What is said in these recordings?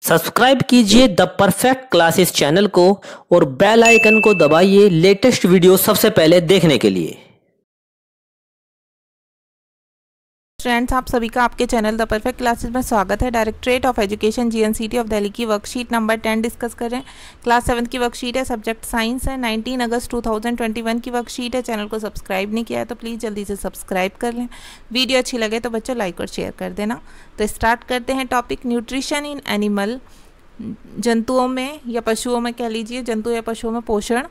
Subscribe कीजिए the perfect classes channel को और बेल आइकन को दबाइए लेटेस्ट वीडियो सबसे पहले देखने के लिए। फ्रेंड्स, आप सभी का आपके चैनल द परफेक्ट क्लासेस में स्वागत है। Directorate of education GNCT of Delhi की वर्कशीट नंबर 10 डिस्कस कर रहे हैं। क्लास 7 की वर्कशीट है, सब्जेक्ट साइंस है। 19 अगस्त 2021 की वर्कशीट है। चैनल को सब्सक्राइब नहीं किया है तो प्लीज़ जल्दी से सब्सक्राइब कर लें। वीडियो अच्छी लगे तो बच्चों लाइक और शेयर कर देना। तो स्टार्ट करते हैं टॉपिक न्यूट्रिशन इन एनिमल, जंतुओं में या पशुओं में कह लीजिए, जंतु या पशुओं में पोषण।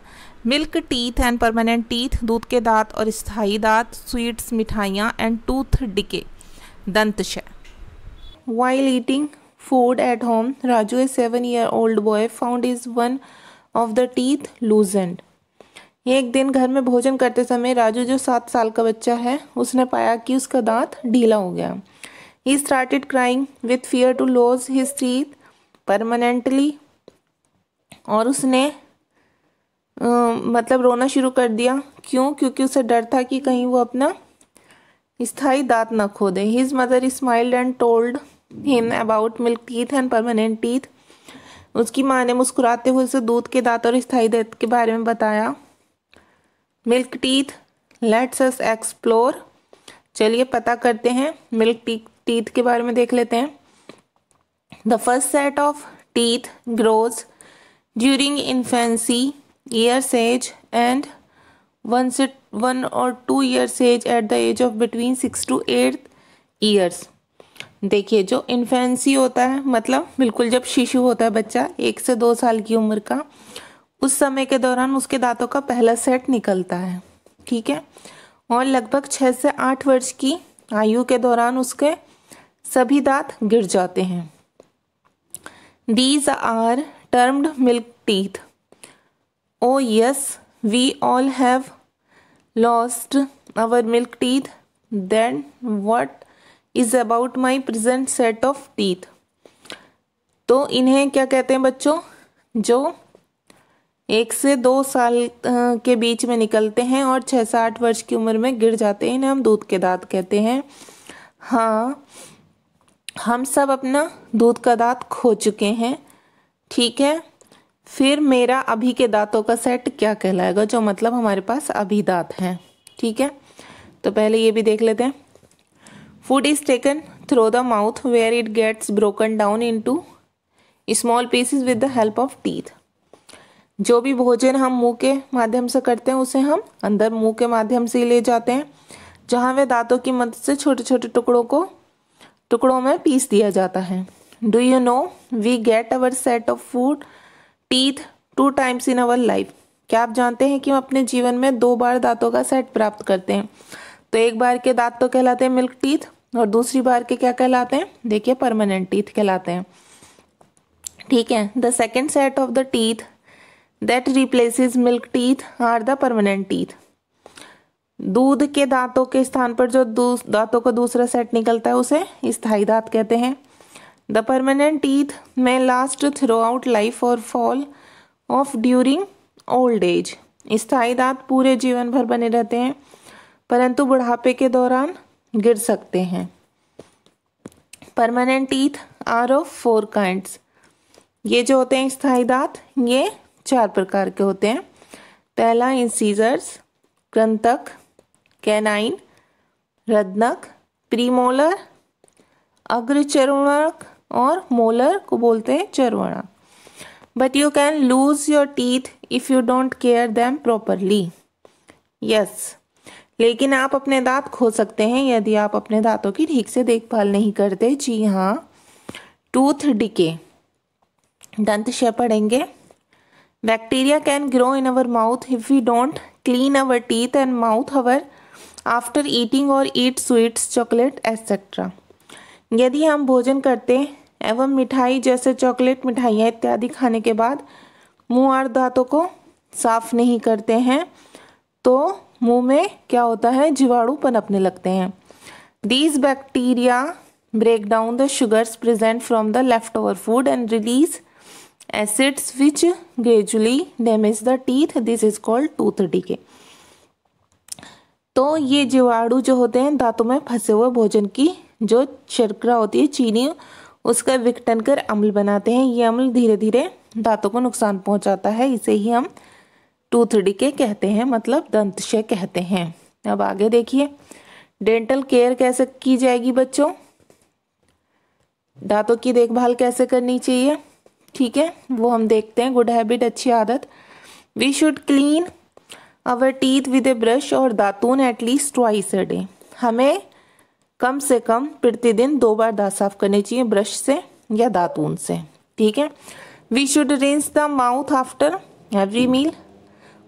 Milk teeth and permanent teeth, दूध के दांत और स्थायी दांत। स्वीट्स, मिठाइयाँ एंड टूथ डिके, दंतशय। While eating food at home, Raju, a 7-year-old boy, found his one of the teeth loosened. एक दिन घर में भोजन करते समय राजू, जो 7 साल का बच्चा है, उसने पाया कि उसका दांत ढीला हो गया। He started crying with fear to lose his teeth permanently. और उसने मतलब रोना शुरू कर दिया। क्यों? क्योंकि उसे डर था कि कहीं वो अपना स्थायी दांत न खो दे। His mother smiled and told him about milk teeth and permanent teeth. उसकी माँ ने मुस्कुराते हुए उसे दूध के दांत और स्थायी दांत के बारे में बताया। Milk teeth, let's us explore. चलिए पता करते हैं, मिल्क टीथ के बारे में देख लेते हैं। The first set of teeth grows during infancy, years age, and 1 or 2 years age at the age of between 6 to 8 years. देखिए, जो इन्फेंसी होता है मतलब बिल्कुल जब शिशु होता है बच्चा 1 से 2 साल की उम्र का, उस समय के दौरान उसके दांतों का पहला सेट निकलता है, ठीक है। और लगभग 6 से 8 वर्ष की आयु के दौरान उसके सभी दांत गिर जाते हैं। These are termed milk teeth. Oh yes, we all have lost our milk teeth. Then what is about my present set of teeth? तो इन्हें क्या कहते हैं बच्चों? जो 1 से 2 साल के बीच में निकलते हैं और 6 से 8 वर्ष की उम्र में गिर जाते हैं, इन्हें हम दूध के दांत कहते हैं। हाँ, हम सब अपना दूध का दांत खो चुके हैं, ठीक है। फिर मेरा अभी के दांतों का सेट क्या कहलाएगा, जो मतलब हमारे पास अभी दांत हैं, ठीक है। तो पहले ये भी देख लेते हैं। Food is taken through the mouth where it gets broken down into small pieces with the help of teeth. जो भी भोजन हम मुंह के माध्यम से करते हैं उसे हम अंदर मुंह के माध्यम से ले जाते हैं, जहाँ वे दांतों की मदद से छोटे छोटे टुकड़ों में पीस दिया जाता है। Do you know we get our set of food teeth 2 times in our life. क्या आप जानते हैं कि हम अपने जीवन में 2 बार दांतों का सेट प्राप्त करते हैं? तो एक बार के दांत तो कहलाते हैं मिल्क टीथ और दूसरी बार के क्या कहलाते हैं? देखिए, परमानेंट टीथ कहलाते हैं, ठीक है। The second set of the teeth that replaces milk teeth are the permanent teeth. दूध के दांतों के स्थान पर जो दांतों का दूसरा सेट निकलता है उसे स्थायी दांत कहते हैं। The permanent teeth may last throughout life or fall off during old age. स्थायी दांत पूरे जीवन भर बने रहते हैं परंतु बुढ़ापे के दौरान गिर सकते हैं। Permanent teeth are of 4 kinds. ये जो होते हैं स्थायी दांत, ये 4 प्रकार के होते हैं। पहला इंसीजर्स, कृंतक, कैनाइन, रत्नक, प्रीमोलर, अग्रचर्वणक और मोलर को बोलते हैं चर्वणक। But you can lose your teeth if you don't care them properly. Yes, लेकिन आप अपने दांत खो सकते हैं यदि आप अपने दांतों की ठीक से देखभाल नहीं करते। जी हाँ। टूथ डिके, दंतशय पढ़ेंगे। Bacteria can grow in our mouth if we don't clean our teeth and mouth our after eating और ईट स्वीट्स, चॉकलेट एटसेट्रा। यदि हम भोजन करते एवं मिठाई जैसे चॉकलेट, मिठाइयाँ इत्यादि खाने के बाद मुंह और दांतों को साफ नहीं करते हैं तो मुंह में क्या होता है? जीवाणु पनपने लगते हैं। These bacteria break down the sugars present from the left over food and release acids which gradually damage the teeth. This is called tooth decay. तो ये जीवाणु जो होते हैं दांतों में फंसे हुए भोजन की जो शर्करा होती है, चीनी, उसका विघटन कर अम्ल बनाते हैं। ये अम्ल धीरे धीरे दांतों को नुकसान पहुंचाता है, इसे ही हम टूथ डिके कहते हैं, मतलब दंतक्षय कहते हैं। अब आगे देखिए, डेंटल केयर कैसे की जाएगी बच्चों, दांतों की देखभाल कैसे करनी चाहिए, ठीक है, वो हम देखते हैं। गुड हैबिट, अच्छी आदत। We should clean our teeth with a brush और datun at least twice a day. हमें कम से कम प्रतिदिन 2 बार दांत साफ करने चाहिए, ब्रश से या दातून से, ठीक है। We should rinse the mouth after every meal.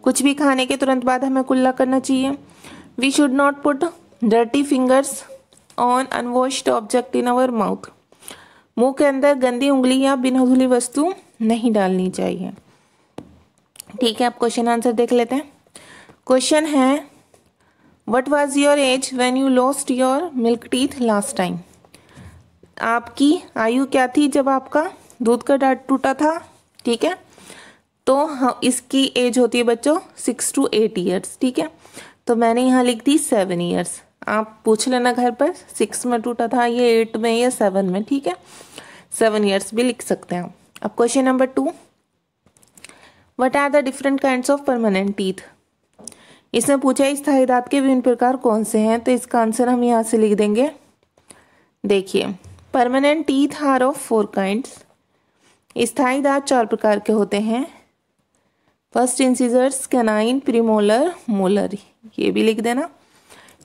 कुछ भी खाने के तुरंत बाद हमें कुल्ला करना चाहिए। We should not put dirty fingers on unwashed object in our mouth. मुंह के अंदर गंदी उंगली या बिना धुली वस्तु नहीं डालनी चाहिए, ठीक है। अब क्वेश्चन आंसर देख लेते हैं। क्वेश्चन है, what was your age when you lost your milk teeth last time. आपकी आयु क्या थी जब आपका दूध का दांत टूटा था, ठीक है। तो इसकी एज होती है बच्चों 6 to 8 ईयर्स, ठीक है। तो मैंने यहाँ लिख दी 7 ईयर्स। आप पूछ लेना घर पर 6 में टूटा था, ये 8 में या 7 में, ठीक है। 7 ईयर्स भी लिख सकते हैं। अब question number 2, what are the different kinds of permanent teeth. इसमें पूछा है स्थायी दांत के विभिन्न प्रकार कौन से हैं, तो इसका आंसर हम यहाँ से लिख देंगे। देखिए, permanent teeth are of 4 kinds. स्थायी दांत 4 प्रकार के होते हैं। First incisors, canine, premolar, molar, ये भी लिख देना।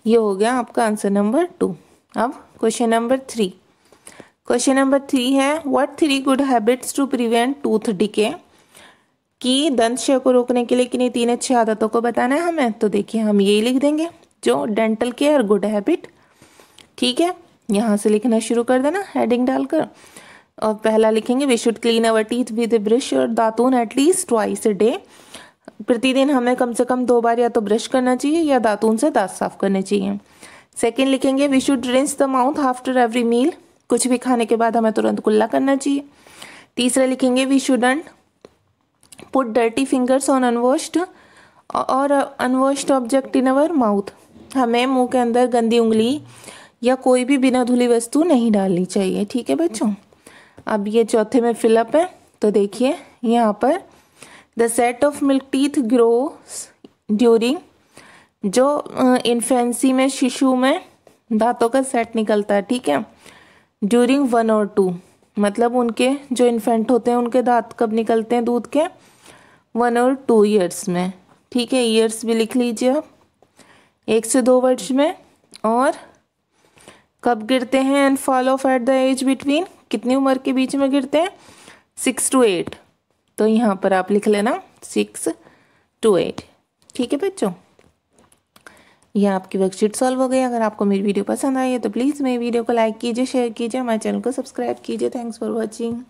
ये हो गया आपका आंसर नंबर 2। अब क्वेश्चन नंबर 3। क्वेश्चन नंबर 3 है, what 3 good habits to prevent tooth decay. कि दंत क्षय को रोकने के लिए किन्हीं 3 अच्छी आदतों को बताना है हमें। तो देखिए, हम यही लिख देंगे जो डेंटल केयर गुड हैबिट, ठीक है। यहाँ से लिखना शुरू कर देना हेडिंग डालकर। और पहला लिखेंगे, we should clean our teeth with a brush और datun at least twice a day. प्रतिदिन हमें कम से कम 2 बार या तो ब्रश करना चाहिए या दातून से दांत साफ करने चाहिए। सेकेंड लिखेंगे, we should rinse the mouth after every meal. कुछ भी खाने के बाद हमें तुरंत कुल्ला करना चाहिए। तीसरा लिखेंगे, we shouldn't put dirty fingers on unwashed और unwashed object in our mouth. हमें मुंह के अंदर गंदी उंगली या कोई भी बिना धुली वस्तु नहीं डालनी चाहिए, ठीक है बच्चों। अब ये चौथे में फिलअप है, तो देखिए यहाँ पर the set of milk teeth grows during, जो इन्फेंसी में, शिशु में दांतों का सेट निकलता है, ठीक है। ड्यूरिंग 1 और 2, मतलब उनके जो इन्फेंट होते हैं उनके दांत कब निकलते हैं दूध के, 1 और 2 ईयर्स में, ठीक है। ईयर्स भी लिख लीजिए आप, 1 से 2 वर्ष में। और कब गिरते हैं, and fall off at the age between, कितनी उम्र के बीच में गिरते हैं, 6 to 8। तो यहाँ पर आप लिख लेना 6 to 8, ठीक है बच्चों। यह आपकी वर्कशीट सॉल्व हो गई। अगर आपको मेरी वीडियो पसंद आई है तो प्लीज़ मेरी वीडियो को लाइक कीजिए, शेयर कीजिए, हमारे चैनल को सब्सक्राइब कीजिए। Thanks for watching.